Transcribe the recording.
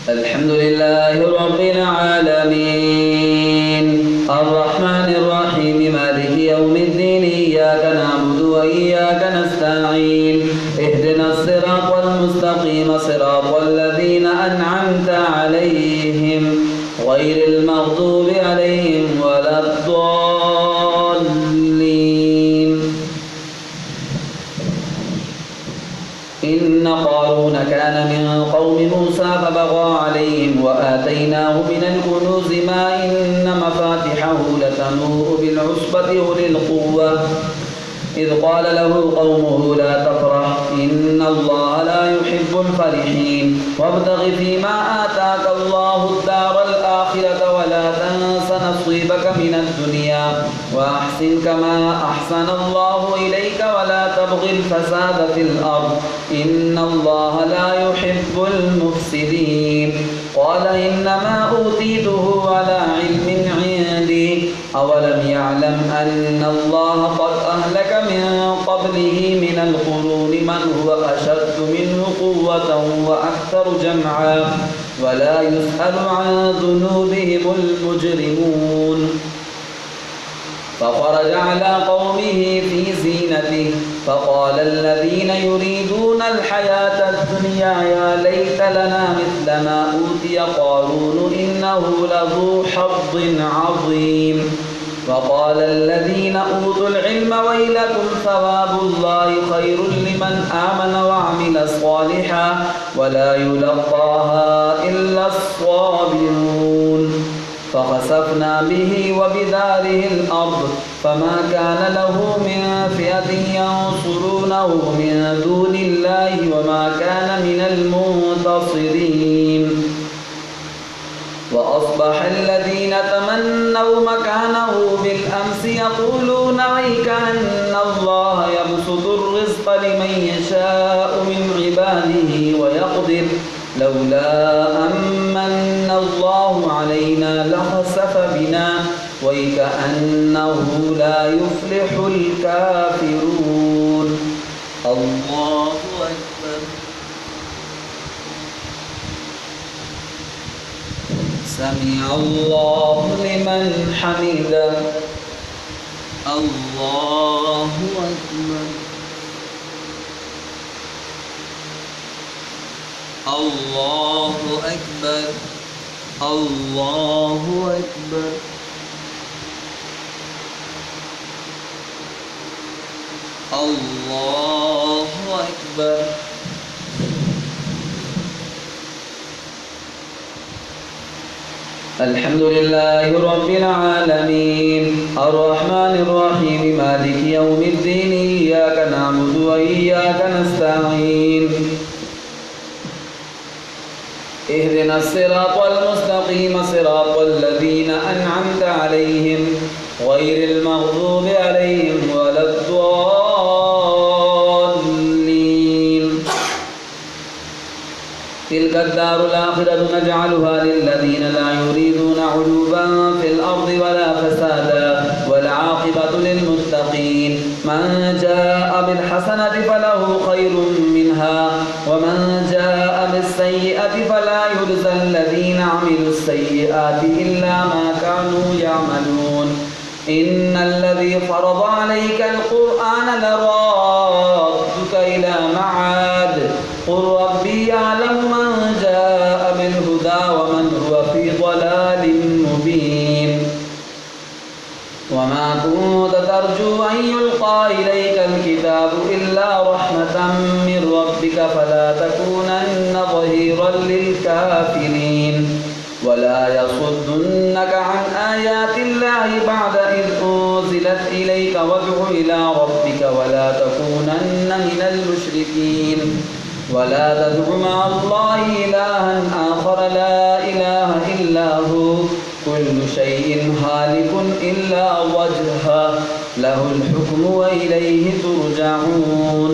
الحمد لله رب العالمين الرحمن الرحيم مالك يوم الدين إياك نعبد وإياك نستعين اهدنا الصراط المستقيم صراط الذين أنعمت عليهم غير المغضوب عليهم ولا الضالين. إن قارون كان من قوم موسى فبغى عليهم وآتيناه من الكنوز ما إن مفاتحه لتنوء بالعصبة أولي القوة إذ قال له قومه لا تفرح إن الله لا يحب الفرحين وابتغ فيما آتاك الله الدار الآخرة ولا تنس نصيبك من الدنيا وأحسن كما أحسن الله إليك ولا تبغ الفساد في الأرض إن الله لا يحب المفسدين. قال إنما أوتيته على علم عندي أولم يعلم أن الله قد أهلك من قبله من القرون من هو أشد منه قوة وأكثر جمعا ولا يسأل عن ذنوبهم المجرمون. فخرج على قومه في زينته فقال الذين يريدون الحياة الدنيا يا ليت لنا مثل ما أوتي قارون إنه لذو حظ عظيم. وقال الذين أوتوا العلم ويلكم ثواب الله خير لمن آمن وعمل صالحا ولا يلقاها إلا الصابرون. فخسفنا به وبداره الأرض فما كان له من فئة ينصرونه من دون الله وما كان من المنتصرين. وأصبح الذين تمنوا مكانه بالأمس يقولون ويكأن الله يبسط الرزق لمن يشاء من عباده ويقدر لولا أمن الله علينا لخسف بنا ويكأنه لا يفلح الكافرون. الله أكبر. سمع الله لمن حمده. الله أكبر. الله أكبر. الله أكبر. الله أكبر. الحمد لله رب العالمين الرحمن الرحيم مالك يوم الدين إياك نعبد وإياك نستعين اهدنا الصراط المستقيم صراط الذين أنعمت عليهم غير المغضوب عليهم ولا الضالين. تلك الدار الآخرة نجعلها للذين لا يريدون علوا في الأرض ولا فسادا والعاقبة للمتقين. من جاء بالحسنة فله خير منها ومن جاء بالسيئة فلا يجزى الذين عملوا السيئات إلا ما كانوا يعملون. إن الذي فرض عليك القرآن لرادك إلى معاد قل ربي يعلم من جاء بالهدى ومن هو في ضلال مبين. وما كنت ترجو أن يلقى إليك الكتاب إلا رحمة من ربك فلا تكونن ظهيرا للكافرين ولا يصدنك عن آيات الله بعد إذ أنزلت إليك وادع إلى ربك ولا تكونن من المشركين. ولا تدع مع الله إلها آخر لا إله إلا هو كل شيء هالك إلا وجهه له الحكم وإليه ترجعون.